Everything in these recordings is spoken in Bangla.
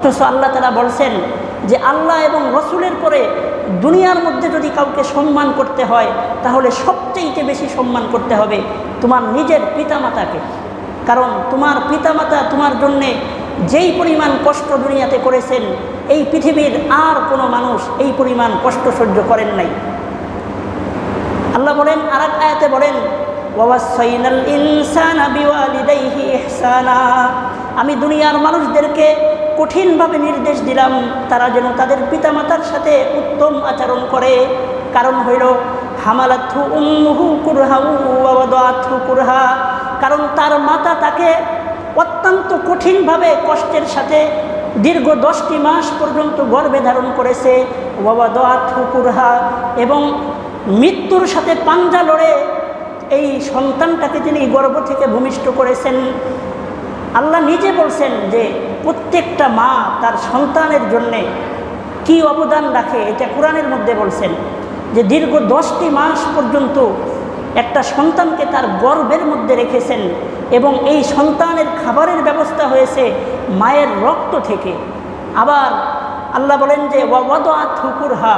অথচ আল্লাহ তাআলা বলছেন যে আল্লাহ এবং রসুলের পরে দুনিয়ার মধ্যে যদি কাউকে সম্মান করতে হয় তাহলে সবচেয়ে বেশি সম্মান করতে হবে তোমার নিজের পিতামাতাকে। কারণ তোমার পিতামাতা তোমার জন্যে যেই পরিমাণ কষ্ট দুনিয়াতে করেছেন এই পৃথিবীর আর কোনো মানুষ এই পরিমাণ কষ্ট সহ্য করেন নাই। আল্লাহ বলেন, আর এক আয়াতে বলেন, ওয়াসাইনাল ইনসানা বিওয়ালিদাইহি ইহসানা, আমি দুনিয়ার মানুষদেরকে কঠিনভাবে নির্দেশ দিলাম তারা যেন তাদের পিতামাতার সাথে উত্তম আচরণ করে। কারণ হইল হামালাতহু উম্মুহু কুরহা ওয়া ওয়াদাআতহু কুরহা, কারণ তার মাতা তাকে অত্যন্ত কঠিনভাবে কষ্টের সাথে দীর্ঘ 10টি মাস পর্যন্ত গর্ভে ধারণ করেছে। ওয়া ওয়াদাআতহু কুরহা, এবং মৃত্যুর সাথে পাঞ্জা লড়ে এই সন্তানটাকে তিনি গর্ভ থেকে ভূমিষ্ঠ করেছেন। আল্লাহ নিজে বলছেন যে প্রত্যেকটা মা তার সন্তানের জন্যে কি অবদান রাখে, এটা কোরআনের মধ্যে বলছেন যে দীর্ঘ 10টি মাস পর্যন্ত একটা সন্তানকে তার গর্ভের মধ্যে রেখেছেন এবং এই সন্তানের খাবারের ব্যবস্থা হয়েছে মায়ের রক্ত থেকে। আবার আল্লাহ বলেন যে ওয়াদাআতহু কুরহা,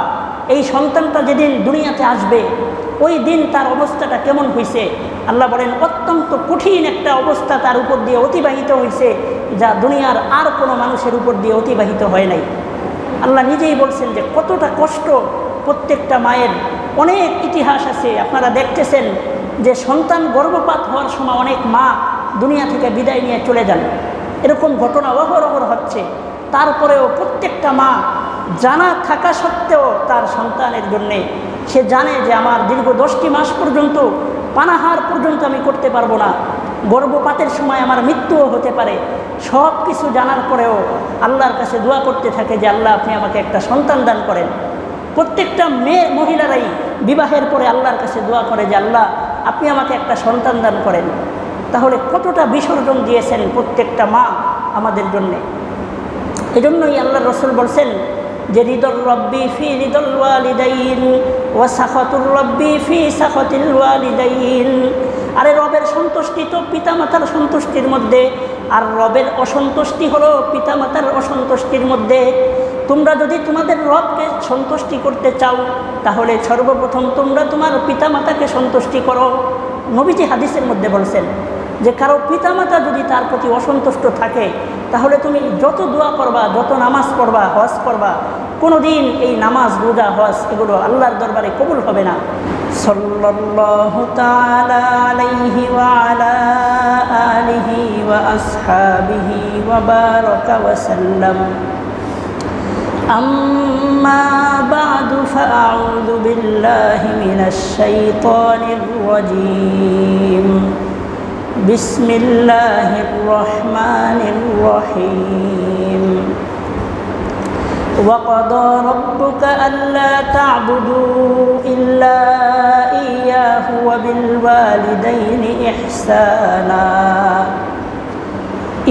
এই সন্তানটা যেদিন দুনিয়াতে আসবে ওই দিন তার অবস্থাটা কেমন হয়েছে, আল্লাহ বলেন অত্যন্ত কঠিন একটা অবস্থা তার উপর দিয়ে অতিবাহিত হয়েছে যা দুনিয়ার আর কোনো মানুষের উপর দিয়ে অতিবাহিত হয় নাই। আল্লাহ নিজেই বলছেন যে কতটা কষ্ট প্রত্যেকটা মায়ের। অনেক ইতিহাস আছে, আপনারা দেখতেছেন যে সন্তান গর্ভপাত হওয়ার সময় অনেক মা দুনিয়া থেকে বিদায় নিয়ে চলে যান, এরকম ঘটনা অহরহ হচ্ছে। তারপরেও প্রত্যেকটা মা জানা থাকা সত্ত্বেও তার সন্তানের জন্যে সে জানে যে আমার দীর্ঘ 10টি মাস পর্যন্ত পানাহার পর্যন্ত আমি করতে পারবো না, গর্ভপাতের সময় আমার মৃত্যুও হতে পারে। সব কিছু জানার পরেও আল্লাহর কাছে দোয়া করতে থাকে যে আল্লাহ আপনি আমাকে একটা সন্তান দান করেন। প্রত্যেকটা মহিলারাই বিবাহের পরে আল্লাহর কাছে দোয়া করে যে আল্লাহ আপনি আমাকে একটা সন্তান দান করেন। তাহলে কতটা বিসর্জন দিয়েছেন প্রত্যেকটা মা আমাদের জন্যে। এজন্যই আল্লাহ রসুল বলছেন যে রিদর রব্বি ফি রিদল ওয়ালিদাইন ওয়া সাখাতুর রব্বি ফি সাখাতিল ওয়ালিদাইন, আরে রবের সন্তুষ্টি তো পিতামাতার সন্তুষ্টির মধ্যে, আর রবের অসন্তুষ্টি হলো পিতামাতার অসন্তুষ্টির মধ্যে। তোমরা যদি তোমাদের রবকে সন্তুষ্টি করতে চাও তাহলে সর্বপ্রথম তোমরা তোমার পিতামাতাকে সন্তুষ্টি করো। নবীজি হাদিসের মধ্যে বলছেন যে কারো পিতামাতা যদি তার প্রতি অসন্তুষ্ট থাকে তাহলে তুমি যত দোয়া করবা, যত নামাজ পড়বা, হজ করবা, কোনো দিন এই নামাজ, রোজা, হজ এগুলো আল্লাহর দরবারে কবুল হবে না। সাল্লাল্লাহু তাআলা আলাইহি ওয়া আলা আলিহি ওয়া আসহাবিহি ওয়া বারাকা ওয়া সাল্লাম। আম্মা বা'দু ফাআউযু বিল্লাহি মিনাশ শাইতানির রাজীম। বিসমিল্লাহির রহমানির রহিম। وقضى ربك ألا تعبدوا إلا إياه وبالوالدين إحسانا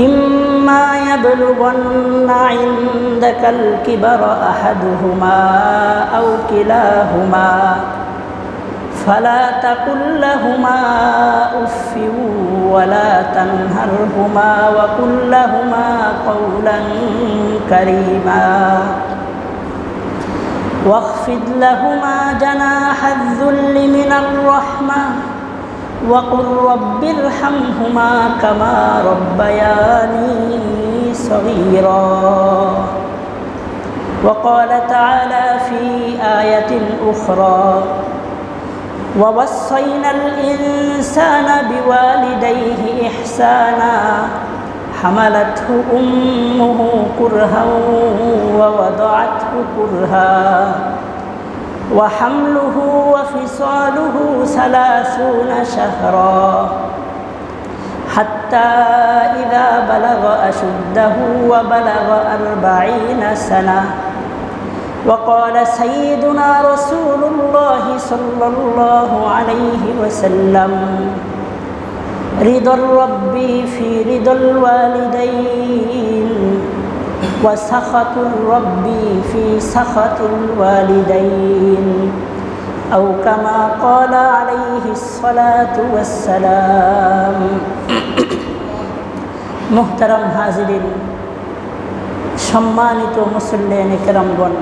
إما يبلغن عندك الكبر أحدهما أو كلاهما فلا تقل لهما أف ولا تنهرهما وقل لهما قولا كريما واخفض لهما جناح الذل من الرحمة وقل رب ارحمهما كما ربياني صغيرا. وقال تعالى في آية أخرى ووصينا الإنسان بوالديه إحسانا حملته أمه كرها ووضعته كرها وحمله وفصاله 30 شهرا حتى إذا بلغ أشده وبلغ 40 سنة. وقال سيدنا رسول الله صلى الله عليه وسلم رضا الرب في رضا الوالدين وسخط الرب في سخط الوالدين أو كما قال عليه الصلاة والسلام. محترم হাজিরিন, সম্মানিত মুসল্লিয়ানে কেরামগণ,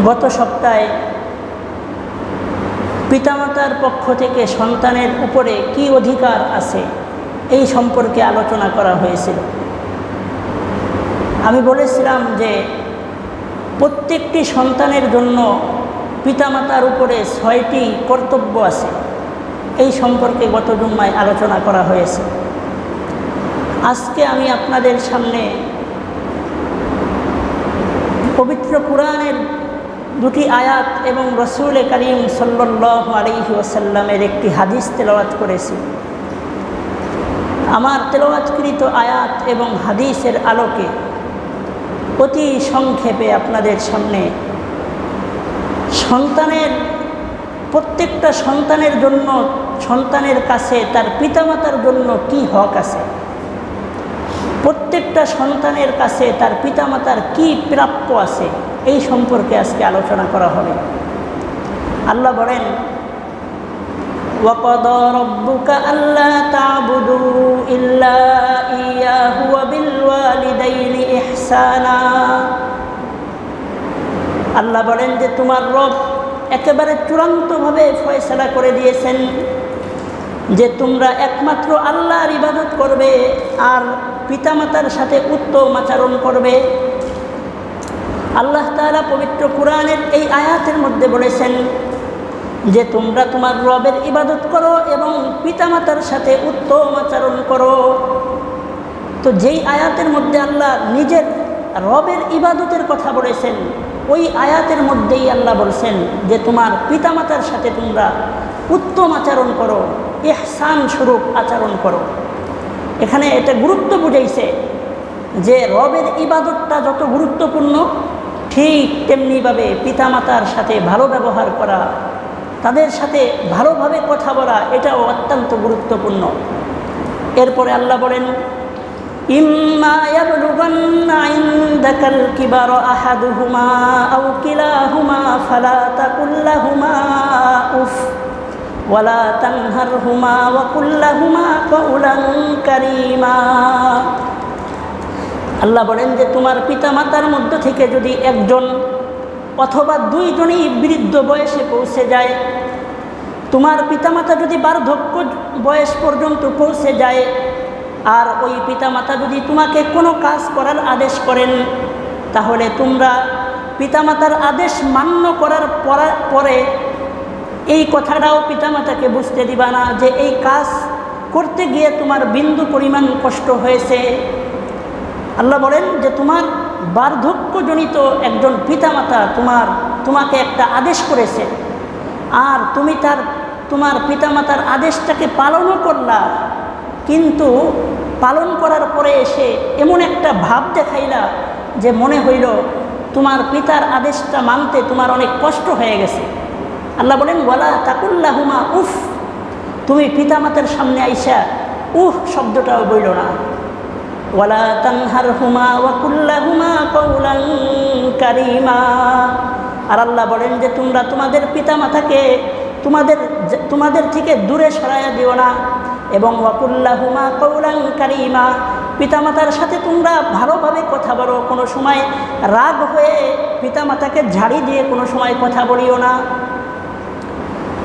গত সপ্তাহে পিতামাতার পক্ষ থেকে সন্তানের উপরে কি অধিকার আছে এই সম্পর্কে আলোচনা করা হয়েছিল। আমি বলেছিলাম যে প্রত্যেকটি সন্তানের জন্য পিতামাতার উপরে 6টি কর্তব্য আছে। এই সম্পর্কে গত জুম্মায় আলোচনা করা হয়েছে। আজকে আমি আপনাদের সামনে পবিত্র কুরআনের 2টি আয়াত এবং রাসূল করিম সাল্লাল্লাহু আলাইহি ওয়াসাল্লামের একটি হাদিস তেলাওয়াত করেছি। আমার তেলাওয়াতকৃত আয়াত এবং হাদিসের আলোকে অতি সংক্ষেপে আপনাদের সামনে প্রত্যেকটা সন্তানের জন্য সন্তানের কাছে তার পিতামাতার জন্য কি হক আছে, প্রত্যেকটা সন্তানের কাছে তার পিতামাতার কি প্রাপ্য আছে, এই সম্পর্কে আজকে আলোচনা করা হবে। আল্লাহ বলেন, وَقَضَى رَبُّكَ أَلَّا تَعْبُدُوا إِلَّا إِيَّاهُ وَبِالْوَالِدَيْنِ إِحْسَانًا। আল্লাহ বলেন যে তোমার রব একেবারে চূড়ান্তভাবে ফয়সালা করে দিয়েছেন যে তোমরা একমাত্র আল্লাহর ইবাদত করবে আর পিতামাতার সাথে উত্তম আচরণ করবে। আল্লাহ তাআলা পবিত্র কুরআনের এই আয়াতের মধ্যে বলেছেন যে তোমরা তোমার রবের ইবাদত করো এবং পিতামাতার সাথে উত্তম আচরণ করো। তো যেই আয়াতের মধ্যে আল্লাহ নিজের রবের ইবাদতের কথা বলেছেন, ওই আয়াতের মধ্যেই আল্লাহ বলছেন যে তোমার পিতামাতার সাথে তোমরা উত্তম আচরণ করো, ইহসান স্বরূপ আচরণ করো। এখানে এটা গুরুত্ব বুঝাইছে যে রবের ইবাদতটা যত গুরুত্বপূর্ণ, ঠিক তেমনিভাবে পিতামাতার সাথে ভালো ব্যবহার করা, তাদের সাথে ভালোভাবে কথা বলা, এটাও অত্যন্ত গুরুত্বপূর্ণ। এরপরে আল্লাহ বলেন, ইম্মা ইয়াবলুগান্না ইনদাকাল কিবারা আহাদুহুমা আও কিলাহুমা ফালা তাকুল লাহুমা উফ ওয়ালা তানহারহুমা ওয়া কুল লাহুমা কাওলান কারীমা। আল্লাহ বলেন যে তোমার পিতামাতার মধ্য থেকে যদি একজন অথবা 2 জনই বৃদ্ধ বয়সে পৌঁছে যায়, তোমার পিতামাতা যদি বার্ধক্য বয়স পর্যন্ত পৌঁছে যায়, আর ওই পিতামাতা যদি তোমাকে কোনো কাজ করার আদেশ করেন, তাহলে তোমরা পিতামাতার আদেশ মান্য করার পরে এই কথাটাও পিতামাতাকে বুঝতে দিবা না যে এই কাজ করতে গিয়ে তোমার বিন্দু পরিমাণ কষ্ট হয়েছে। আল্লাহ বলেন যে তোমার বার্ধক্যজনিত একজন পিতামাতা তোমাকে একটা আদেশ করেছে, আর তুমি তোমার পিতামাতার আদেশটাকে পালনও করলা, কিন্তু পালন করার পরে এসে এমন একটা ভাব দেখাইলা যে মনে হইল তোমার পিতার আদেশটা মানতে তোমার অনেক কষ্ট হয়ে গেছে। আল্লাহ বলেন, ওয়ালা তাকুল লাহুমা উফ, তুমি পিতামাতার সামনে আইসা উফ শব্দটাও বইল না। ওয়ালা তানহারহুমা ওয়া কুল লাহুমা কাওলান কারীমা। আর আল্লাহ বলেন যে তোমরা তোমাদের পিতামাতাকে তোমাদের থেকে দূরে সরাইয়া দিও না, এবং ওয়া কুল লাহুমা কাওলান কারীমা, পিতামাতার সাথে তোমরা ভালোভাবে কথা বলো, কোনো সময় রাগ হয়ে পিতামাতাকে ঝাড়ি দিয়ে কোনো সময় কথা বলিও না।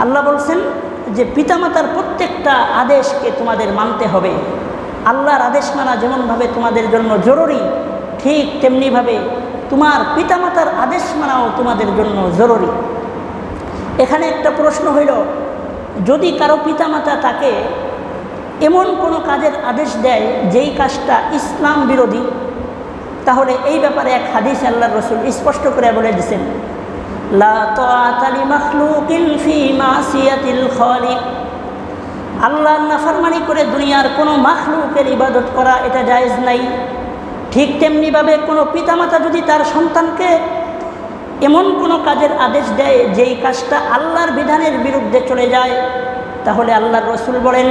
আল্লাহ বলছেন যে পিতামাতার প্রত্যেকটা আদেশকে তোমাদের মানতে হবে। আল্লাহর আদেশ মানা যেমনভাবে তোমাদের জন্য জরুরি, ঠিক তেমনিভাবে তোমার পিতামাতার আদেশ মানাও তোমাদের জন্য জরুরি। এখানে একটা প্রশ্ন হইল, যদি কারো পিতামাতা তাকে এমন কোনো কাজের আদেশ দেয় যেই কাজটা ইসলাম বিরোধী, তাহলে এই ব্যাপারে এক হাদিস আল্লাহর রাসূল স্পষ্ট করে বলে দিয়েছেন, লা তাআতা লিমাখলুকিন ফি মাসিয়াতিল খালিক। আল্লাহর নাফরমানি করে দুনিয়ার কোনো মাখলুকের ইবাদত করা এটা জায়েজ নাই। ঠিক তেমনিভাবে কোনো পিতামাতা যদি তার সন্তানকে এমন কোনো কাজের আদেশ দেয় যেই কাজটা আল্লাহর বিধানের বিরুদ্ধে চলে যায়, তাহলে আল্লাহর রাসূল বলেন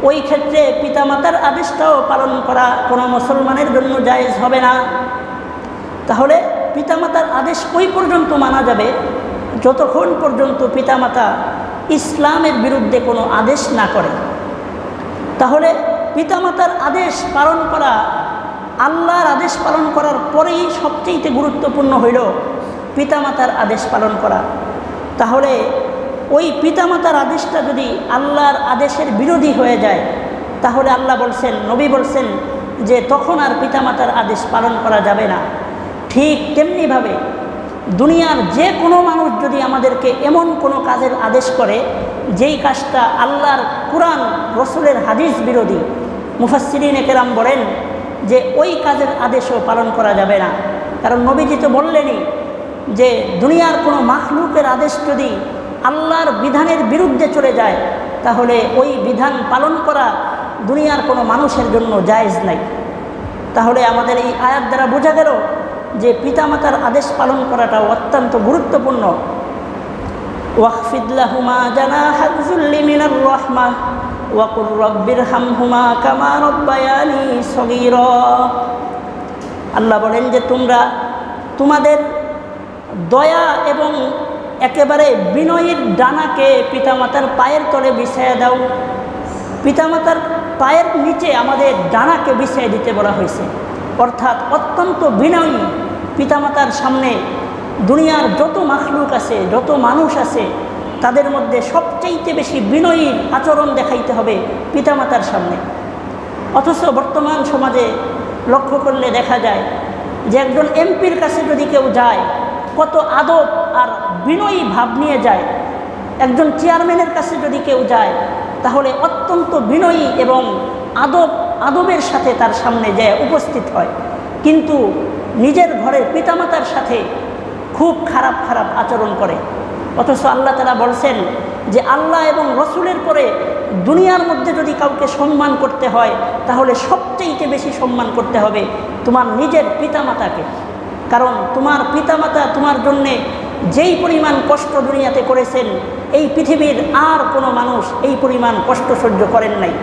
ওই ক্ষেত্রে পিতামাতার আদেশটাও পালন করা কোনো মুসলমানের জন্য জায়েজ হবে না। তাহলে পিতামাতার আদেশ ওই পর্যন্ত মানা যাবে যতক্ষণ পর্যন্ত পিতামাতা ইসলামের বিরুদ্ধে কোনো আদেশ না করে। তাহলে পিতামাতার আদেশ পালন করা, আল্লাহর আদেশ পালন করার পরেই সবচেয়ে গুরুত্বপূর্ণ হইল পিতামাতার আদেশ পালন করা। তাহলে ওই পিতামাতার আদেশটা যদি আল্লাহর আদেশের বিরোধী হয়ে যায়, তাহলে আল্লাহ বলছেন, নবী বলছেন যে তখন আর পিতামাতার আদেশ পালন করা যাবে না। ঠিক তেমনিভাবে দুনিয়ার যে কোনো মানুষ যদি আমাদেরকে এমন কোনো কাজের আদেশ করে যেই কাজটা আল্লাহর কুরআন রসুলের হাদিস বিরোধী, মুফাসসিরিনে কেরাম বলেন যে ওই কাজের আদেশও পালন করা যাবে না। কারণ নবীজি তো বললেনই যে দুনিয়ার কোনো মাখলুকের আদেশ যদি আল্লাহর বিধানের বিরুদ্ধে চলে যায়, তাহলে ওই বিধান পালন করা দুনিয়ার কোনো মানুষের জন্য জায়েজ নাই। তাহলে আমাদের এই আয়াত দ্বারা বোঝা গেল যে পিতামাতার আদেশ পালন করাটা অত্যন্ত গুরুত্বপূর্ণ। ওয়াখফিদ লাহুমা জানাহা যুল্লি মিনার রাহমাহ ওয়া কুর রাব্বিরহামহুমা কামা রাব্বায়ানি সগীরা। আল্লাহ বলেন যে তোমরা তোমাদের দয়া এবং একেবারে বিনয়ের ডানাকে পিতামাতার পায়ের তলে বিছাইয়া দাও। পিতামাতার পায়ের নিচে আমাদের ডানাকে বিছাইয়ে দিতে বলা হয়েছে, অর্থাৎ অত্যন্ত বিনয়ী পিতামাতার সামনে দুনিয়ার যত মাখলুক আছে, যত মানুষ আছে, তাদের মধ্যে সবচেয়ে বেশি বিনয়ী আচরণ দেখাইতে হবে পিতামাতার সামনে। অথচ বর্তমান সমাজে লক্ষ্য করলে দেখা যায় যে একজন এমপির কাছে যদি কেউ যায় কত আদব আর বিনয়ী ভাব নিয়ে যায়, একজন চেয়ারম্যানের কাছে যদি কেউ যায় তাহলে অত্যন্ত বিনয়ী এবং আদবের সাথে তার সামনে যায় উপস্থিত হয়, কিন্তু নিজের ঘরের পিতামাতার সাথে খুব খারাপ খারাপ আচরণ করে। অথচ আল্লাহ তাআলা বলছেন যে আল্লাহ এবং রসুলের পরে দুনিয়ার মধ্যে যদি কাউকে সম্মান করতে হয় তাহলে সবচেয়ে বেশি সম্মান করতে হবে তোমার নিজের পিতামাতাকে। কারণ তোমার পিতামাতা তোমার জন্যে যেই পরিমাণ কষ্ট দুনিয়াতে করেছেন, এই পৃথিবীর আর কোনো মানুষ এই পরিমাণ কষ্ট সহ্য করেন নাই।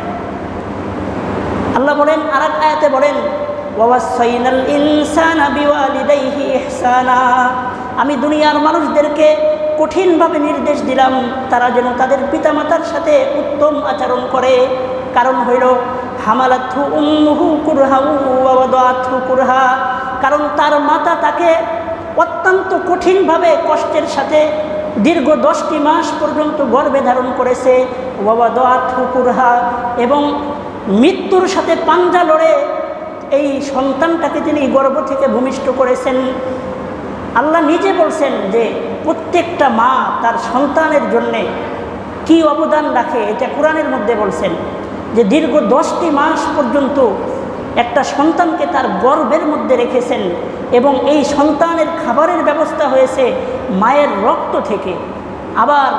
আল্লাহ বলেন, আর এক আয়াতে বলেন, ওয়াসাইনাল ইনসানা বিওয়ালিদাইহি ইহসানা। আমি দুনিয়ার মানুষদেরকে কঠিনভাবে নির্দেশ দিলাম তারা যেন তাদের পিতামাতার সাথে উত্তম আচরণ করে। কারণ হইল হামালাতহু উম্মুহু কুরহা ওয়া ওয়াদাআতহু কুরহা। কারণ তার মাতা তাকে অত্যন্ত কঠিনভাবে কষ্টের সাথে দীর্ঘ 10টি মাস পর্যন্ত গর্ভে ধারণ করেছে, ওয়া ওয়াদাআতহু কুরহা, এবং মৃত্যুর সাথে পাঞ্জা লড়ে এই সন্তানটাকে তিনি গর্ভ থেকে ভূমিষ্ঠ করেছেন। আল্লাহ নিজে বলছেন যে প্রত্যেকটা মা তার সন্তানের জন্যে কি অবদান রাখে, এটা কোরআনের মধ্যে বলছেন যে দীর্ঘ 10টি মাস পর্যন্ত একটা সন্তানকে তার গর্ভের মধ্যে রেখেছেন, এবং এই সন্তানের খাবারের ব্যবস্থা হয়েছে মায়ের রক্ত থেকে। আবার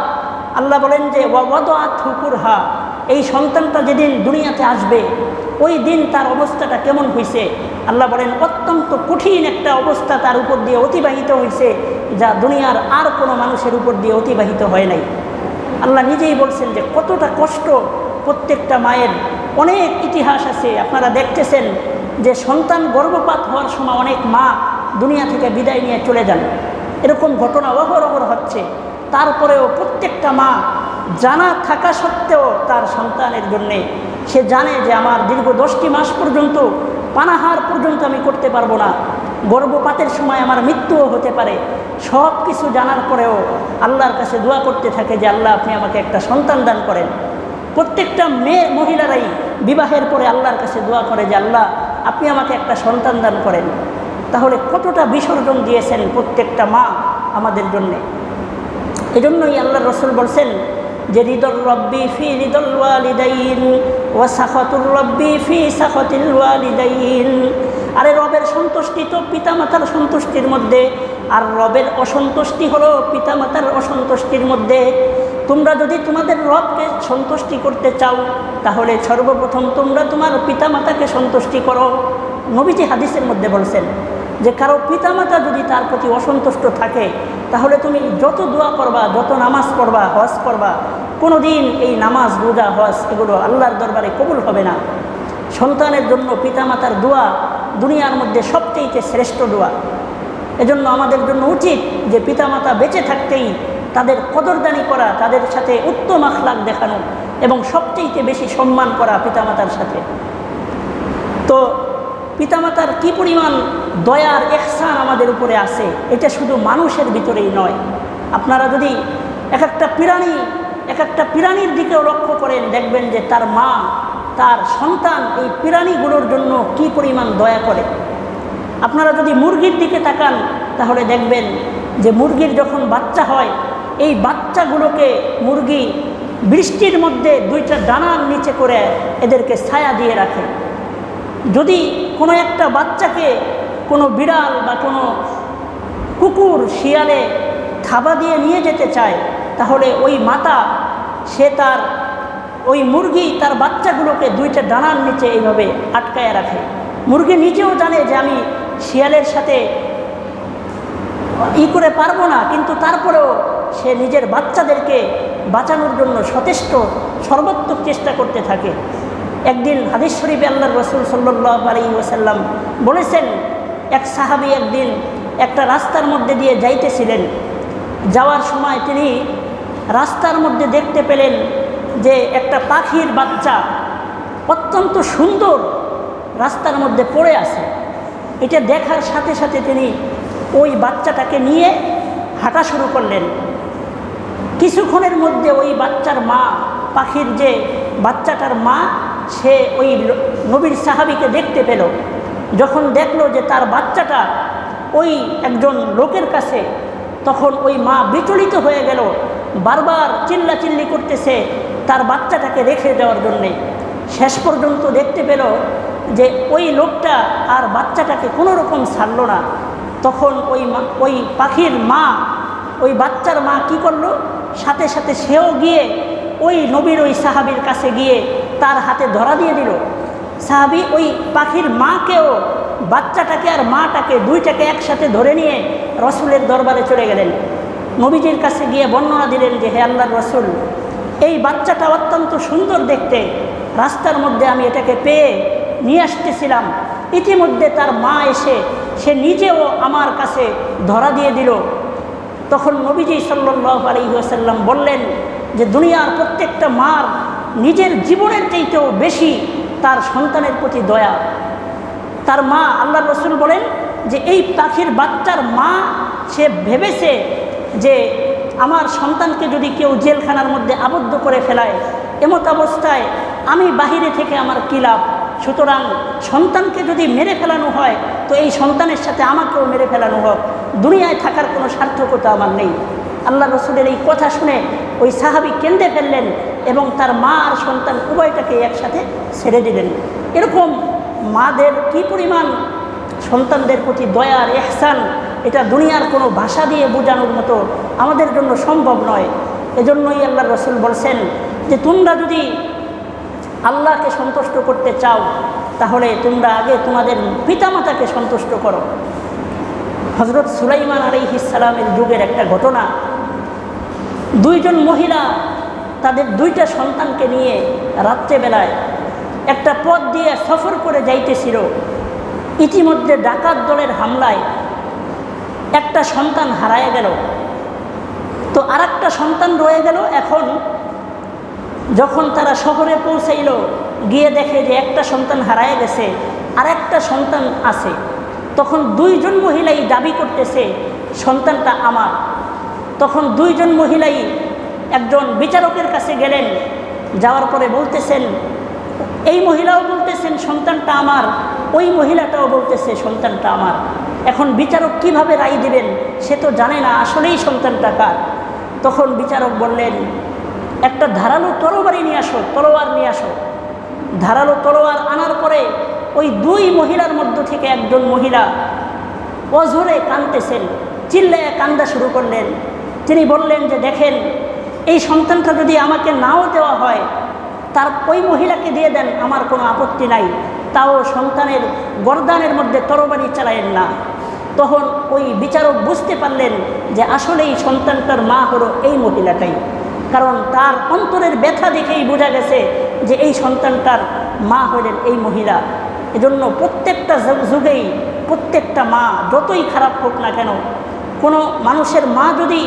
আল্লাহ বলেন যে ওয়াদাআতহু কুরহা, এই সন্তানটা যেদিন দুনিয়াতে আসবে ওই দিন তার অবস্থাটা কেমন হয়েছে। আল্লাহ বলেন অত্যন্ত কঠিন একটা অবস্থা তার উপর দিয়ে অতিবাহিত হয়েছে, যা দুনিয়ার আর কোনো মানুষের উপর দিয়ে অতিবাহিত হয় নাই। আল্লাহ নিজেই বলছেন যে কতটা কষ্ট প্রত্যেকটা মায়ের। অনেক ইতিহাস আছে, আপনারা দেখতেছেন যে সন্তান গর্ভপাত হওয়ার সময় অনেক মা দুনিয়া থেকে বিদায় নিয়ে চলে যান, এরকম ঘটনা অহরহ হচ্ছে। তারপরেও প্রত্যেকটা মা জানা থাকা সত্ত্বেও তার সন্তানের জন্যে সে জানে যে আমার দীর্ঘ 10টি মাস পর্যন্ত পানাহার পর্যন্ত আমি করতে পারবো না, গর্ভপাতের সময় আমার মৃত্যুও হতে পারে। সব কিছু জানার পরেও আল্লাহর কাছে দোয়া করতে থাকে যে আল্লাহ আপনি আমাকে একটা সন্তান দান করেন। প্রত্যেকটা মহিলারাই বিবাহের পরে আল্লাহর কাছে দোয়া করে যে আল্লাহ আপনি আমাকে একটা সন্তান দান করেন। তাহলে কতটা বিসর্জন দিয়েছেন প্রত্যেকটা মা আমাদের জন্যে। এজন্যই আল্লাহর রাসূল বলছেন যে রিদুর রব্বি ফি রিদুল ওয়ালিদাইন ওয়া সাখাতুর রব্বি ফি সাখাতিল ওয়ালিদাইন। আরে রবের সন্তুষ্টি তো পিতামাতার সন্তুষ্টির মধ্যে, আর রবের অসন্তুষ্টি হলো পিতামাতার অসন্তুষ্টির মধ্যে। তোমরা যদি তোমাদের রবকে সন্তুষ্টি করতে চাও তাহলে সর্বপ্রথম তোমরা তোমার পিতামাতাকে সন্তুষ্টি করো। নবীজি হাদিসের মধ্যে বলছেন যে কারো পিতামাতা যদি তার প্রতি অসন্তুষ্ট থাকে তাহলে তুমি যত দোয়া করবা, যত নামাজ পড়বা, হজ করবা, কোনো দিন এই নামাজ, রোজা, হজ এগুলো আল্লাহর দরবারে কবুল হবে না। সন্তানের জন্য পিতামাতার দোয়া দুনিয়ার মধ্যে সবচেয়ে শ্রেষ্ঠ দোয়া। এজন্য আমাদের জন্য উচিত যে পিতামাতা বেঁচে থাকতেই তাদের কদরদানি করা, তাদের সাথে উত্তম আখলাক দেখানো, এবং সবচেয়ে বেশি সম্মান করা পিতামাতার সাথে। তো পিতামাতার কি পরিমাণ দয়ার ইহসান আমাদের উপরে আছে, এটা শুধু মানুষের ভিতরেই নয়। আপনারা যদি এক একটা প্রাণীর দিকেও লক্ষ্য করেন, দেখবেন যে তার মা তার সন্তান এই প্রাণীগুলোর জন্য কি পরিমাণ দয়া করে। আপনারা যদি মুরগির দিকে তাকান তাহলে দেখবেন যে মুরগির যখন বাচ্চা হয়, এই বাচ্চাগুলোকে মুরগি বৃষ্টির মধ্যে দুইটা ডানার নিচে করে এদেরকে ছায়া দিয়ে রাখে। যদি কোনো একটা বাচ্চাকে কোনো বিড়াল বা কোনো কুকুর শিয়ালে থাবা দিয়ে নিয়ে যেতে চায়, তাহলে ওই মাতা ওই মুরগি তার বাচ্চাগুলোকে দুইটা ডানার নিচে এইভাবে আটকায় রাখে। মুরগি নিজেও জানে যে আমি শিয়ালের সাথে করে পারবো না, কিন্তু তারপরেও সে নিজের বাচ্চাদেরকে বাঁচানোর জন্য সর্বোত্তম চেষ্টা করতে থাকে। একদিন হাদিস শরীফে আল্লাহর রাসূল সাল্লাল্লাহু আলাইহি ওয়াসাল্লাম বলেছেন, এক সাহাবী একদিন একটা রাস্তার মধ্যে দিয়ে যাইতেছিলেন। যাওয়ার সময় তিনি রাস্তার মধ্যে দেখতে পেলেন যে একটা পাখির বাচ্চা অত্যন্ত সুন্দর রাস্তার মধ্যে পড়ে আছে। এটা দেখার সাথে সাথে তিনি ওই বাচ্চাটাকে নিয়ে হাঁটা শুরু করলেন। কিছুক্ষণের মধ্যে ওই বাচ্চার মা, পাখির যে বাচ্চাটার মা, সে ওই নবীর সাহাবীকে দেখতে পেল। যখন দেখলো যে তার বাচ্চাটা ওই একজন লোকের কাছে, তখন ওই মা বিচলিত হয়ে গেল, বারবার চিল্লাচিল্লি করতেছে তার বাচ্চাটাকে রেখে দেওয়ার জন্যে। শেষ পর্যন্ত দেখতে পেল যে ওই লোকটা আর বাচ্চাটাকে কোনো রকম ছাড়ল না। তখন ওই পাখির মা, ওই বাচ্চার মা কি করলো, সাথে সাথে সেও গিয়ে ওই নবীর ওই সাহাবীর কাছে গিয়ে তার হাতে ধরা দিয়ে দিল। সাহাবী ওই পাখির মাকেও, বাচ্চাটাকে আর মাটাকে দুইটাকে একসাথে ধরে নিয়ে রসুলের দরবারে চলে গেলেন। নবীজির কাছে গিয়ে বর্ণনা দিলেন যে, হে আল্লাহর রসুল, এই বাচ্চাটা অত্যন্ত সুন্দর দেখতে, রাস্তার মধ্যে আমি এটাকে পেয়ে নিয়ে আসতেছিলাম, ইতিমধ্যে তার মা এসে সে নিজেও আমার কাছে ধরা দিয়ে দিল। তখন নবীজি সাল্লাল্লাহু আলাইহি ওয়াসাল্লাম বললেন যে দুনিয়ার প্রত্যেকটা মার নিজের জীবনের চাইতেও বেশি তার সন্তানের প্রতি দয়া। তার মা, আল্লাহর রাসূল বলেন যে এই পাখির বাচ্চার মা সে ভেবেছে যে আমার সন্তানকে যদি কেউ জেলখানার মধ্যে আবদ্ধ করে ফেলায়, এমত অবস্থায় আমি বাহিরে থেকে আমার কী লাভ, সুতরাং সন্তানকে যদি মেরে ফেলানো হয় তো এই সন্তানের সাথে আমাকেও মেরে ফেলানো হোক, দুনিয়ায় থাকার কোনো সার্থকতা আমার নেই। আল্লাহ রসুলের এই কথা শুনে ওই সাহাবী কেঁদে ফেললেন এবং তার মা আর সন্তান উভয়টাকে একসাথে ছেড়ে দিলেন। এরকম মাদের কি পরিমাণ সন্তানদের প্রতি দয়ার ইহসান, এটা দুনিয়ার কোনো ভাষা দিয়ে বোঝানোর মতো আমাদের জন্য সম্ভব নয়। এজন্যই আল্লাহ রসুল বলছেন যে তোমরা যদি আল্লাহকে সন্তুষ্ট করতে চাও তাহলে তোমরা আগে তোমাদের পিতামাতাকে সন্তুষ্ট করো। হযরত সুলাইমান আলাইহিস সালামের যুগের একটা ঘটনা, দুইজন মহিলা তাদের দুইটা সন্তানকে নিয়ে রাত্রেবেলায় একটা পথ দিয়ে সফর করে যাইতেছিল। ইতিমধ্যে ডাকাত দলের হামলায় একটা সন্তান হারায় গেল, তো আরেকটা সন্তান রয়ে গেল। এখন যখন তারা শহরে পৌঁছাইল, গিয়ে দেখে যে একটা সন্তান হারায় গেছে, আর একটা সন্তান আছে। তখন দুইজন মহিলাই দাবি করতেছে সন্তানটা আমার। তখন দুইজন মহিলাই একজন বিচারকের কাছে গেলেন, যাওয়ার পরে বলতেছেন, এই মহিলাও বলতেছেন সন্তানটা আমার, ওই মহিলাটাও বলতেছে সন্তানটা আমার। এখন বিচারক কিভাবে রায় দিবেন, সে তো জানে না আসলেই সন্তানটা কার। তখন বিচারক বললেন, একটা ধারালো তরবারি নিয়ে আসো, তলোয়ার নিয়ে আসো। ধারালো তলোয়ার আনার পরে ওই দুই মহিলার মধ্য থেকে একজন মহিলা অঝরে কাঁদতেছেন, চিল্লায় কান্দা শুরু করলেন। তিনি বললেন যে দেখেন, এই সন্তানটা যদি আমাকে নাও দেওয়া হয়, তার ওই মহিলাকে দিয়ে দেন, আমার কোনো আপত্তি নাই, তাও সন্তানের গর্দানের মধ্যে তরবারি চালায়েন না। তখন ওই বিচারক বুঝতে পারলেন যে আসলেই সন্তানটার মা হলো এই মহিলাটাই, কারণ তার অন্তরের ব্যথা দেখেই বোঝা গেছে যে এই সন্তানটার মা হলেন এই মহিলা। এজন্য প্রত্যেকটা যুগেই প্রত্যেকটা মা যতই খারাপ হোক না কেন, কোনো মানুষের মা যদি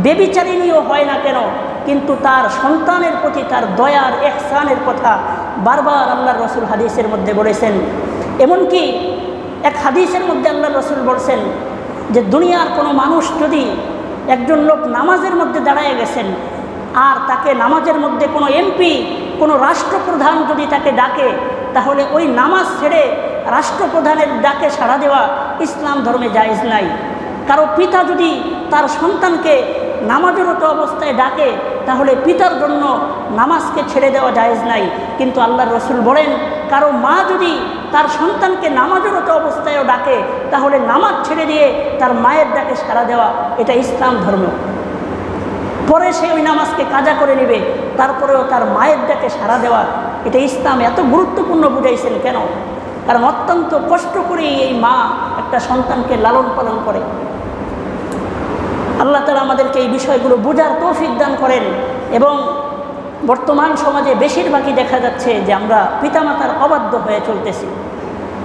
বেবিচারিণীও হয় না কেন, কিন্তু তার সন্তানের প্রতি তার দয়ার ইহসানের কথা বারবার আল্লাহর রসুল হাদিসের মধ্যে বলেছেন। এমনকি এক হাদিসের মধ্যে আল্লাহর রসুল বলছেন যে দুনিয়ার কোনো মানুষ যদি একজন লোক নামাজের মধ্যে দাঁড়ায় গেছেন আর তাকে নামাজের মধ্যে কোনো এমপি কোনো রাষ্ট্রপ্রধান যদি তাকে ডাকে, তাহলে ওই নামাজ ছেড়ে রাষ্ট্রপ্রধানের ডাকে সাড়া দেওয়া ইসলাম ধর্মে জায়েজ নাই। কারো পিতা যদি তার সন্তানকে নামাজরত অবস্থায় ডাকে, তাহলে পিতার জন্য নামাজকে ছেড়ে দেওয়া জায়েজ নাই। কিন্তু আল্লাহর রসুল বলেন, কারো মা যদি তার সন্তানকে নামাজরত অবস্থায়ও ডাকে, তাহলে নামাজ ছেড়ে দিয়ে তার মায়ের ডাকে সাড়া দেওয়া এটা ইসলাম ধর্ম। পরে সে ওই নামাজকে কাজা করে নেবে, তারপরেও তার মায়ের ডাকে সাড়া দেওয়া এটা ইসলাম এত গুরুত্বপূর্ণ বুঝাইছেন কেন? কারণ অত্যন্ত কষ্ট করে এই মা একটা সন্তানকে লালন পালন করে। আল্লাহ তাআলা আমাদেরকে এই বিষয়গুলো বোঝার তৌফিক দান করেন। এবং বর্তমান সমাজে বেশিরভাগই দেখা যাচ্ছে যে আমরা পিতামাতার অবাধ্য হয়ে চলতেছি,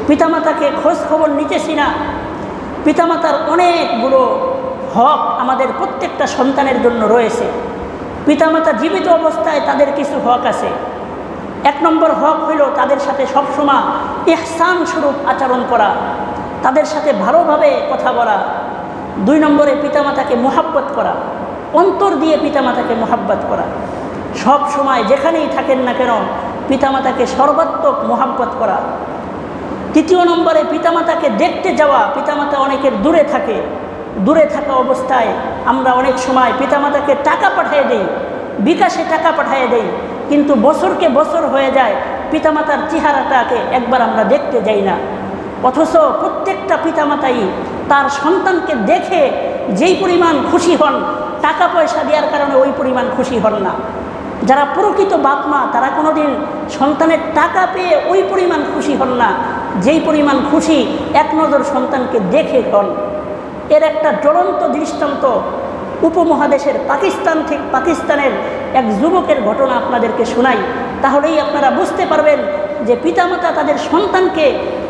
পিতামাতাকে খোঁজ খবর নিতেছি না। পিতামাতার অনেকগুলো হক আমাদের প্রত্যেকটা সন্তানের জন্য রয়েছে। পিতামাতা জীবিত অবস্থায় তাদের কিছু হক আছে। এক নম্বর হক হইল তাদের সাথে সবসময় ইহসান স্বরূপ আচরণ করা, তাদের সাথে ভালোভাবে কথা বলা। দুই নম্বরে পিতামাতাকে মোহাব্বত করা, অন্তর দিয়ে পিতামাতাকে মোহাব্বত করা। সব সময় যেখানেই থাকেন না কেন পিতামাতাকে সর্বাত্মক মোহাব্বত করা। তৃতীয় নম্বরে পিতামাতাকে দেখতে যাওয়া। পিতামাতা অনেকের দূরে থাকে, দূরে থাকা অবস্থায় আমরা অনেক সময় পিতামাতাকে টাকা পাঠিয়ে দেই, বিকাশে টাকা পাঠিয়ে দেই, কিন্তু বছরকে বছর হয়ে যায় পিতামাতার চেহারাটাকে একবার আমরা দেখতে যাই না। অথচ প্রত্যেকটা পিতামাতাই তার সন্তানকে দেখে যেই পরিমাণ খুশি হন, টাকা পয়সা দেওয়ার কারণে ওই পরিমাণ খুশি হন না। যারা প্রকৃত বাপ মা তারা কোনোদিন সন্তানের টাকা পেয়ে ওই পরিমাণ খুশি হন না যেই পরিমাণ খুশি এক নজর সন্তানকে দেখে হন। এর একটা জ্বলন্ত দৃষ্টান্ত উপমহাদেশের পাকিস্তানের এক যুবকের ঘটনা আপনাদেরকে শোনাই, তাহলেই আপনারা বুঝতে পারবেন যে পিতামাতা তাদের সন্তানকে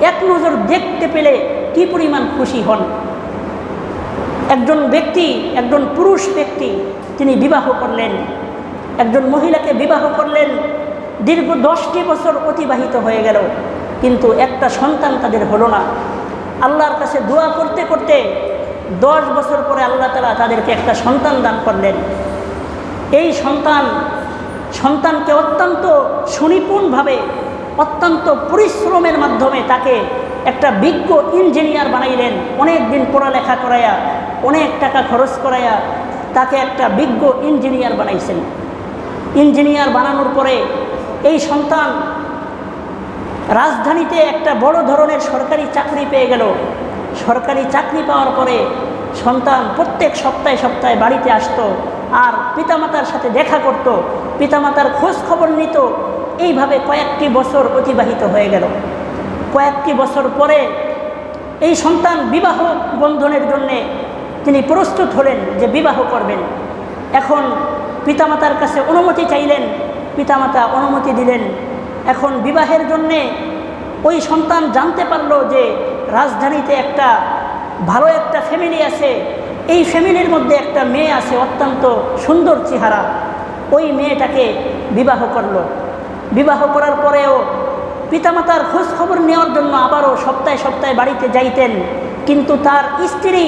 এক নজর দেখতে পেলে কি পরিমাণ খুশি হন। একজন ব্যক্তি, একজন পুরুষ ব্যক্তি, তিনি বিবাহ করলেন, একজন মহিলাকে বিবাহ করলেন। দীর্ঘ 10টি বছর অতিবাহিত হয়ে গেল, কিন্তু একটা সন্তান তাদের হলো না। আল্লাহর কাছে দোয়া করতে করতে 10 বছর পরে আল্লাহ তাআলা তাদেরকে একটা সন্তান দান করলেন। এই সন্তানকে অত্যন্ত সুনিপুণভাবে, অত্যন্ত পরিশ্রমের মাধ্যমে তাকে একটা বিজ্ঞ ইঞ্জিনিয়ার বানাইলেন। অনেক দিন পড়ালেখা করাইয়া, অনেক টাকা খরচ করাইয়া তাকে একটা বিজ্ঞ ইঞ্জিনিয়ার বানাইছেন। ইঞ্জিনিয়ার বানানোর পরে এই সন্তান রাজধানীতে একটা বড় ধরনের সরকারি চাকরি পেয়ে গেল। সরকারি চাকরি পাওয়ার পরে সন্তান প্রত্যেক সপ্তাহে সপ্তাহে বাড়িতে আসতো আর পিতামাতার সাথে দেখা করত, পিতামাতার খোঁজ খবর নিত। এইভাবে কয়েকটি বছর অতিবাহিত হয়ে গেল। কয়েকটি বছর পরে এই সন্তান বিবাহ বন্ধনের জন্যে তিনি প্রস্তুত হলেন যে বিবাহ করবেন। এখন পিতামাতার কাছে অনুমতি চাইলেন, পিতামাতা অনুমতি দিলেন। এখন বিবাহের জন্যে ওই সন্তান জানতে পারলো যে রাজধানীতে একটা ভালো একটা ফ্যামিলি আছে, এই ফ্যামিলির মধ্যে একটা মেয়ে আছে অত্যন্ত সুন্দর চেহারা। ওই মেয়েটাকে বিবাহ করলো। বিবাহ করার পরেও পিতামাতার খোঁজ খবর নেওয়ার জন্য আবারও সপ্তাহে সপ্তাহে বাড়িতে যাইতেন, কিন্তু তার স্ত্রী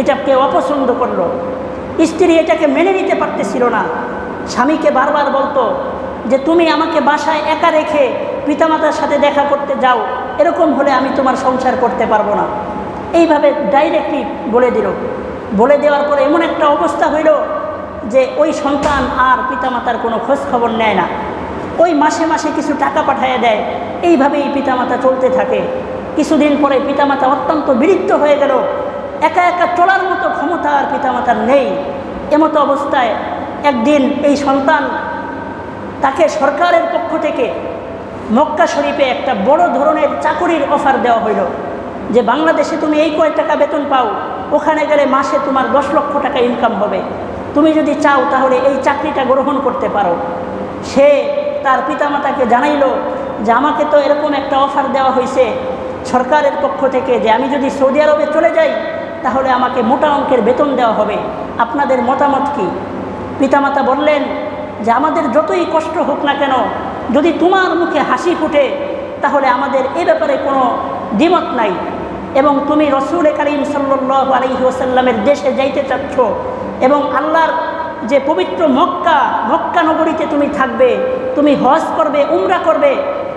এটাকে অপছন্দ করলো। স্ত্রী এটাকে মেনে নিতে পারতেছিল না। স্বামীকে বারবার বলতো যে তুমি আমাকে বাসায় একা রেখে পিতামাতার সাথে দেখা করতে যাও, এরকম হলে আমি তোমার সংসার করতে পারবো না। এইভাবে ডাইরেক্টলি বলে দিল। বলে দেওয়ার পরে এমন একটা অবস্থা হইল যে ওই সন্তান আর পিতামাতার কোনো খোঁজ খবর নেয় না। ওই মাসে মাসে কিছু টাকা পাঠিয়ে দেয়। এইভাবেই পিতামাতা চলতে থাকে। কিছুদিন পরে পিতামাতা অত্যন্ত বিরক্ত হয়ে গেল। একা একা চলার মতো ক্ষমতা আর পিতামাতার নেই। এমতো অবস্থায় একদিন এই সন্তান তাকে সরকারের পক্ষ থেকে মক্কা শরীফে একটা বড় ধরনের চাকরির অফার দেওয়া হইল যে বাংলাদেশে তুমি এই কয় টাকা বেতন পাও, ওখানে গেলে মাসে তোমার 10 লক্ষ টাকা ইনকাম হবে, তুমি যদি চাও তাহলে এই চাকরিটা গ্রহণ করতে পারো। সে তার পিতামাতাকে জানাইল যে আমাকে তো এরকম একটা অফার দেওয়া হয়েছে সরকারের পক্ষ থেকে যে আমি যদি সৌদি আরবে চলে যাই তাহলে আমাকে মোটা অঙ্কের বেতন দেওয়া হবে, আপনাদের মতামত কি? পিতামাতা বললেন যে আমাদের যতই কষ্ট হোক না কেন, যদি তোমার মুখে হাসি ফুটে তাহলে আমাদের এ ব্যাপারে কোনো দ্বিমত নাই, এবং তুমি রসুল করিম সাল্লাল্লাহু আলাইহি ওয়াসাল্লামের দেশে যাইতে চাচ্ছ এবং আল্লাহর যে পবিত্র মক্কা নগরীতে তুমি থাকবে, তুমি হজ করবে, উমরা করবে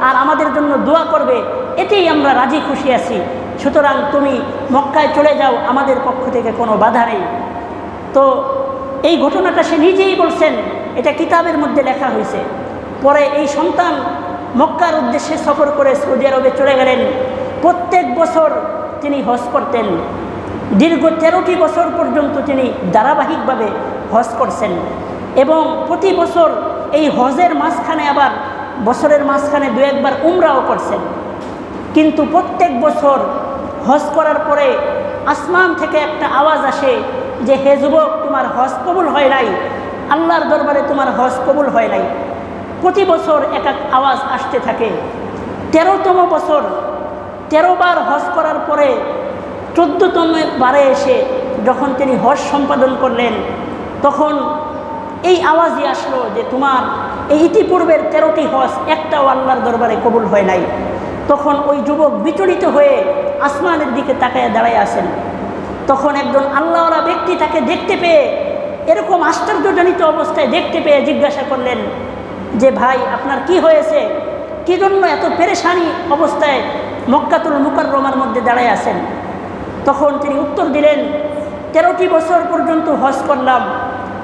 আর আমাদের জন্য দোয়া করবে, এতেই আমরা রাজি খুশি আছি। সুতরাং তুমি মক্কায় চলে যাও, আমাদের পক্ষ থেকে কোনো বাধা নেই। তো এই ঘটনাটা সে নিজেই বলছেন, এটা কিতাবের মধ্যে লেখা হয়েছে। পরে এই সন্তান মক্কার উদ্দেশ্যে সফর করে সৌদি আরবে চলে গেলেন। প্রত্যেক বছর তিনি হজ করতেন। দীর্ঘ 13টি বছর পর্যন্ত তিনি ধারাবাহিকভাবে হজ করছেন এবং প্রতি বছর এই হজের মাঝখানে আবার বছরের মাঝখানে 2-1 বার উমরাও করছেন। কিন্তু প্রত্যেক বছর হজ করার পরে আসমান থেকে একটা আওয়াজ আসে যে হে যুবক, তোমার হজ কবুল হয় নাই, আল্লাহর দরবারে তোমার হজ কবুল হয় নাই। প্রতি বছর এক এক আওয়াজ আসতে থাকে। 13তম বছর 13 বার হজ করার পরে 14তম বারে এসে যখন তিনি হজ সম্পাদন করলেন, তখন এই আওয়াজই আসলো যে তোমার এই ইতিপূর্বের 13টি হজ একটাও আল্লাহর দরবারে কবুল হয় নাই। তখন ওই যুবক বিচলিত হয়ে আসমানের দিকে তাকায় দাঁড়ায় আসেন। তখন একজন আল্লাহওয়ালা ব্যক্তি তাকে দেখতে পেয়ে, এরকম আশ্চর্যজনিত অবস্থায় দেখতে পেয়ে জিজ্ঞাসা করলেন যে ভাই, আপনার কি হয়েছে, কী জন্য এত পেরেশানি অবস্থায় মক্কাতুল মুকাররমার মধ্যে দাঁড়ায় আছেন? তখন তিনি উত্তর দিলেন, 13টি বছর পর্যন্ত হজ করলাম,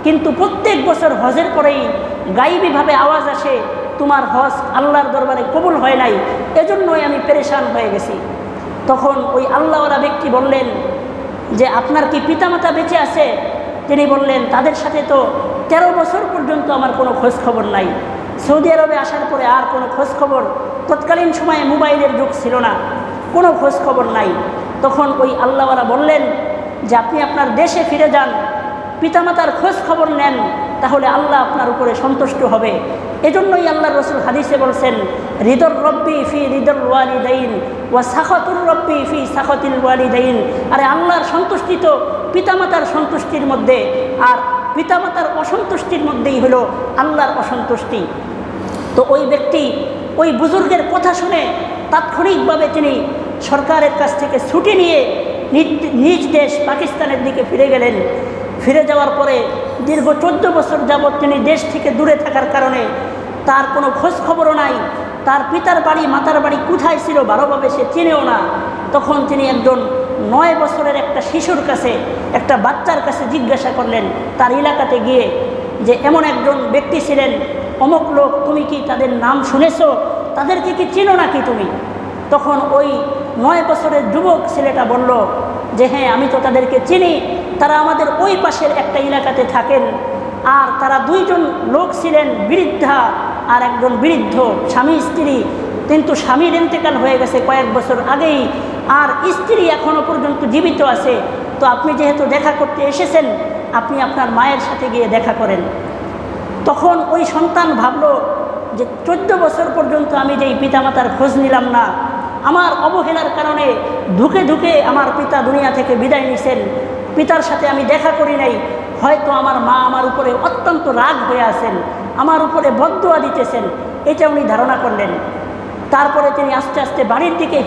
কিন্তু প্রত্যেক বছর হজের পরেই গায়েবীভাবে আওয়াজ আসে তোমার হজ আল্লাহর দরবারে কবুল হয় নাই, এজন্যই আমি পেরেশান হয়ে গেছি। তখন ওই আল্লাহওয়ালা ব্যক্তি বললেন যে আপনার কি পিতামাতা বেঁচে আছে? তিনি বললেন, তাদের সাথে তো 13 বছর পর্যন্ত আমার কোনো খোঁজ খবর নাই। সৌদি আরবে আসার পরে আর কোনো খোঁজ খবর, তৎকালীন সময়ে মোবাইলের যুগ ছিল না, কোনো খোঁজ খবর নাই। তখন ওই আল্লাহওয়ালা বললেন যে আপনি আপনার দেশে ফিরে যান, পিতামাতার খোঁজ খবর নেন, তাহলে আল্লাহ আপনার উপরে সন্তুষ্ট হবে। এজন্যই আল্লাহর রাসূল হাদিসে বলছেন, রিদর রব্বি ফি রিদর ওয়ালিদাইন ওয়া সাখাতুর রব্বি ফি সাখাতিল ওয়ালিদাইন। আরে আল্লাহর সন্তুষ্টি তো পিতামাতার সন্তুষ্টির মধ্যে, আর পিতামাতার অসন্তুষ্টির মধ্যেই হলো আল্লাহর অসন্তুষ্টি। তো ওই ব্যক্তি ওই বুজুর্গের কথা শুনে তাৎক্ষণিকভাবে তিনি সরকারের কাছ থেকে ছুটি নিয়ে নিজ দেশ পাকিস্তানের দিকে ফিরে গেলেন। ফিরে যাওয়ার পরে দীর্ঘ 14 বছর যাবৎ তিনি দেশ থেকে দূরে থাকার কারণে তার কোনো খোঁজ খবরও নাই। তার পিতার বাড়ি মাতার বাড়ি কোথায় ছিল ভালোভাবে সে চিনেও না। তখন তিনি একজন 9 বছরের একটা শিশুর কাছে, একটা বাচ্চার কাছে জিজ্ঞাসা করলেন তার এলাকাতে গিয়ে যে এমন একজন ব্যক্তি ছিলেন, অমুক লোক, তুমি কি তাদের নাম শুনেছো? তাদেরকে কি চিনো নাকি তুমি? তখন ওই 9 বছরের যুবক ছেলেটা বলল যে হ্যাঁ, আমি তো তাদেরকে চিনি, তারা আমাদের ওই পাশের একটা এলাকাতে থাকেন। আর তারা 2 জন লোক ছিলেন, বৃদ্ধা আর একজন বৃদ্ধ, স্বামী স্ত্রী, কিন্তু স্বামীর ইন্তেকাল হয়ে গেছে কয়েক বছর আগেই, আর স্ত্রী এখনও পর্যন্ত জীবিত আছে। তো আপনি যেহেতু দেখা করতে এসেছেন, আপনি আপনার মায়ের সাথে গিয়ে দেখা করেন। তখন ওই সন্তান ভাবল যে 14 বছর পর্যন্ত আমি যেই পিতামাতার খোঁজ নিলাম না, আমার অবহেলার কারণে ধুকে ধুকে আমার পিতা দুনিয়া থেকে বিদায় নিছেন, পিতার সাথে আমি দেখা করি নাই, হয়তো আমার মা আমার উপরে অত্যন্ত রাগ হয়ে আছেন, আমার উপরে বদদুয়া দিতেছেন, এটা উনি ধারণা করলেন। তারপরে তিনি আস্তে আস্তে বাড়ির দিকে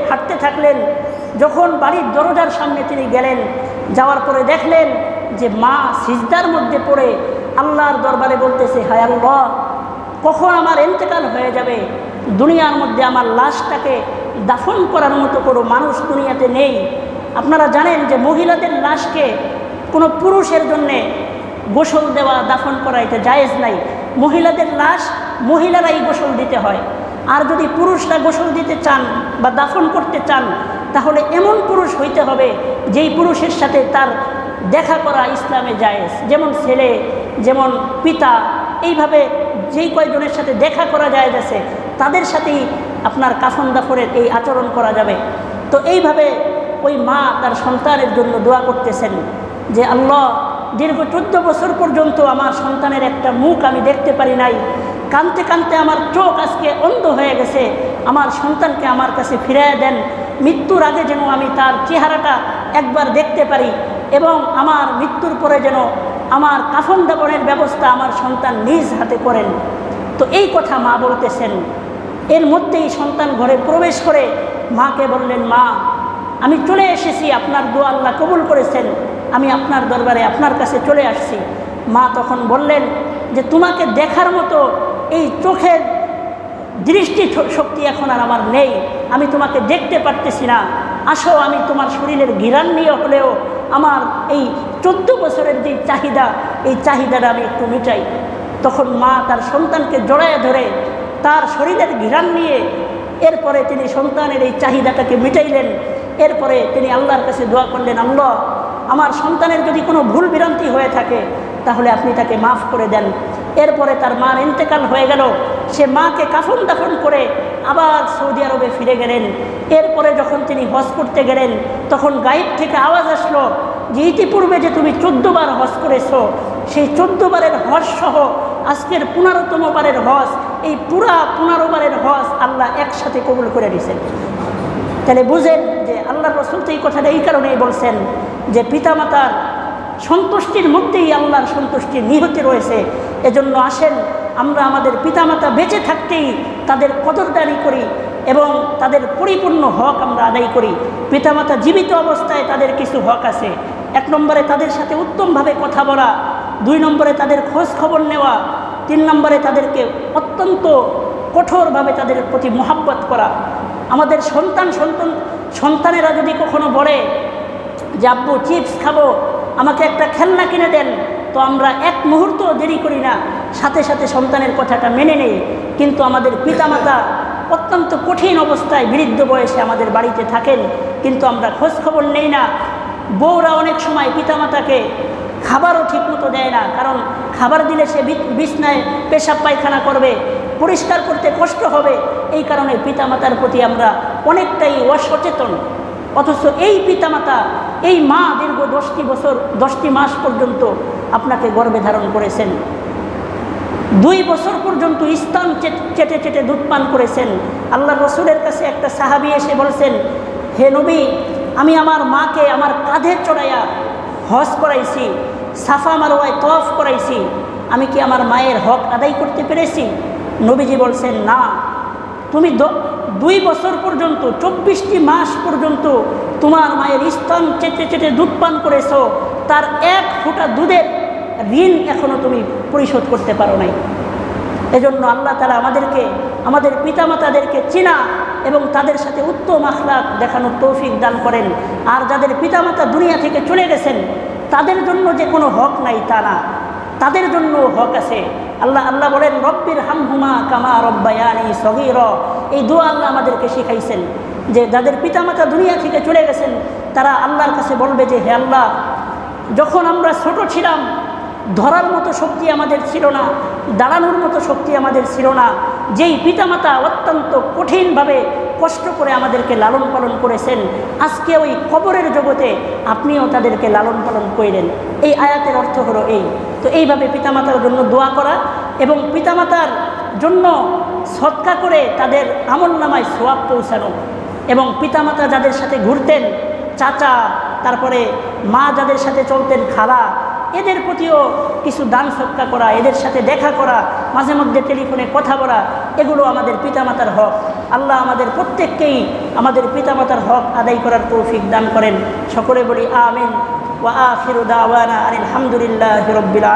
হাঁটতে থাকলেন। যখন বাড়ির দরজার সামনে তিনি গেলেন, যাওয়ার পরে দেখলেন যে মা সিজদার মধ্যে পড়ে আল্লাহর দরবারে বলতেছে, হায় আল্লাহ, কখন আমার ইন্তেকাল হয়ে যাবে, দুনিয়ার মধ্যে আমার লাশটাকে দাফন করার মতো কোনো মানুষ দুনিয়াতে নেই। আপনারা জানেন যে মহিলাদের লাশকে কোনো পুরুষের জন্যে গোসল দেওয়া, দাফন করা এটা জায়েজ নাই। মহিলাদের লাশ মহিলারাই গোসল দিতে হয়। আর যদি পুরুষরা গোসল দিতে চান বা দাফন করতে চান, তাহলে এমন পুরুষ হইতে হবে যেই পুরুষের সাথে তার দেখা করা ইসলামে জায়েজ, যেমন ছেলে, যেমন পিতা, এইভাবে যেই কয়জনের সাথে দেখা করা জায়েজ আছে তাদের সাথেই আপনার কাফন দাফনের এই আচরণ করা যাবে। তো এইভাবে ওই মা তার সন্তানের জন্য দোয়া করতেছেন যে আল্লাহ, দীর্ঘ 14 বছর পর্যন্ত আমার সন্তানের একটা মুখ আমি দেখতে পারি নাই, কাঁদতে কাঁদতে আমার চোখ আজকে অন্ধ হয়ে গেছে, আমার সন্তানকে আমার কাছে ফিরিয়ে দেন, মৃত্যুর আগে যেন আমি তার চেহারাটা একবার দেখতে পারি, এবং আমার মৃত্যুর পরে যেন আমার কাফন দাফনের ব্যবস্থা আমার সন্তান নিজ হাতে করেন। তো এই কথা মা বলতেছেন। এর মধ্যেই সন্তান ঘরে প্রবেশ করে মাকে বললেন, মা আমি চলে এসেছি, আপনার দোয়া আল্লাহ কবুল করেছেন, আমি আপনার দরবারে আপনার কাছে চলে আসছি। মা তখন বললেন যে তোমাকে দেখার মতো এই চোখের দৃষ্টি শক্তি এখন আর আমার নেই, আমি তোমাকে দেখতে পারতেছি না, আসো আমি তোমার শরীরের ঘিরাণ নিয়ে হলেও আমার এই 14 বছরের যে চাহিদা, এই চাহিদাটা আমি একটু মিটাই। তখন মা তার সন্তানকে জড়ায় ধরে তার শরীরের ঘিরাণ নিয়ে এরপরে তিনি সন্তানের এই চাহিদাটাকে মিটাইলেন। এরপরে তিনি আল্লাহর কাছে দোয়া করলেন, আল্লাহ আমার সন্তানের যদি কোনো ভুল বিরান্তি হয়ে থাকে তাহলে আপনি তাকে মাফ করে দেন। এরপরে তার মার ইন্তেকাল হয়ে গেল। সে মাকে কাফন দাফন করে আবার সৌদি আরবে ফিরে গেলেন। এরপরে যখন তিনি হজ করতে গেলেন তখন গায়েব থেকে আওয়াজ আসলো যে ইতিপূর্বে যে তুমি 14 বার হজ করেছো, সেই 14 বারের হজ সহ আজকের 15তম বারের হজ, এই পুরা 15 বারের হজ আল্লাহ একসাথে কবুল করে দিয়েছেন। তাহলে বুঝেন যে আল্লাহ রাসূল তো এই কথাটা এই কারণেই বলছেন যে পিতামাতার সন্তুষ্টির মধ্যেই আল্লাহর সন্তুষ্টি নিহিত রয়েছে। এজন্য আসেন আমরা আমাদের পিতামাতা বেঁচে থাকতেই তাদের কদরদারি করি এবং তাদের পরিপূর্ণ হক আমরা আদায় করি। পিতামাতা জীবিত অবস্থায় তাদের কিছু হক আছে। 1 নম্বরে তাদের সাথে উত্তমভাবে কথা বলা, 2 নম্বরে তাদের খোঁজ খবর নেওয়া, 3 নম্বরে তাদেরকে অত্যন্ত কঠোরভাবে তাদের প্রতি মহাব্বত করা। আমাদের সন্তানেরা যদি কখনো বলে যে আব্বু চিপস খাবো, আমাকে একটা খেলনা কিনে দেন, তো আমরা 1 মুহূর্ত দেরি করি না, সাথে সাথে সন্তানের কথাটা মেনে নেই। কিন্তু আমাদের পিতামাতা অত্যন্ত কঠিন অবস্থায় বৃদ্ধ বয়সে আমাদের বাড়িতে থাকেন, কিন্তু আমরা খোঁজ খবর নেই না। বউরা অনেক সময় পিতামাতাকে খাবারও ঠিকমতো দেয় না, কারণ খাবার দিলে সে বিছনায় পেশাব পায়খানা করবে, পরিষ্কার করতে কষ্ট হবে। এই কারণে পিতামাতার প্রতি আমরা অনেকটাই অসচেতন। অথচ এই পিতামাতা, এই মা দীর্ঘ 10টি মাস পর্যন্ত আপনাকে গর্ভে ধারণ করেছেন, 2 বছর পর্যন্ত স্তন চেটে চেটে দুধ পান করেছেন। আল্লাহ রসুলের কাছে একটা সাহাবী এসে বলছেন, হে নবী, আমি আমার মাকে আমার কাঁধে চড়াইয়া হজ করাইছি, সাফা মারওয়ায় তওয়াফ করাইছি, আমি কি আমার মায়ের হক আদায় করতে পেরেছি? নবীজি বলছেন, না, তুমি 2 বছর পর্যন্ত 24টি মাস পর্যন্ত তোমার মায়ের স্তন চেটে চেটে দুধ পান করেছো, তার 1 ফোঁটা দুধের ঋণ এখনো তুমি পরিশোধ করতে পারো নাই। এজন্য আল্লাহ তাআলা আমাদেরকে, আমাদের পিতামাতাদেরকে চেনা এবং তাদের সাথে উত্তম আখলাক দেখানোর তৌফিক দান করেন। আর যাদের পিতামাতা দুনিয়া থেকে চলে গেছেন তাদের জন্য যে কোনো হক নাই তা না, তাদের জন্য হক আছে। আল্লাহ বলেন, রব্বির হামহুমা কামা রব্বায়ানি সগীরা। এই দোয়া আল্লাহ আমাদেরকে শিখাইছেন যে যাদের পিতামাতা দুনিয়া থেকে চলে গেছেন তারা আল্লাহর কাছে বলবে যে, হে আল্লাহ, যখন আমরা ছোট ছিলাম ধরার মতো শক্তি আমাদের ছিল না, দাঁড়ানোর মতো শক্তি আমাদের ছিল না, যেই পিতামাতা অত্যন্ত কঠিনভাবে কষ্ট করে আমাদেরকে লালন পালন করেছেন, আজকে ওই কবরের জগতে আপনিও তাদেরকে লালন পালন করেন। এই আয়াতের অর্থ হলো এই। তো এইভাবে পিতামাতার জন্য দোয়া করা এবং পিতামাতার জন্য সদকা করে তাদের আমলনামায় সওয়াব পৌঁছানো, এবং পিতামাতা যাদের সাথে ঘুরতেন, চাচা, তারপরে মা যাদের সাথে চলতেন, খালা, এদের প্রতিও কিছু দান সদকা করা, এদের সাথে দেখা করা, মাঝে মধ্যে টেলিফোনে কথা বলা, এগুলো আমাদের পিতামাতার হক। আল্লাহ আমাদের প্রত্যেককেই আমাদের পিতামাতার হক আদায় করার তৌফিক দান করেন। সকলে বলি আমিন। ওয়া আখিরু দাওয়ানা আলহামদুলিল্লাহি রাব্বিল আলামিন।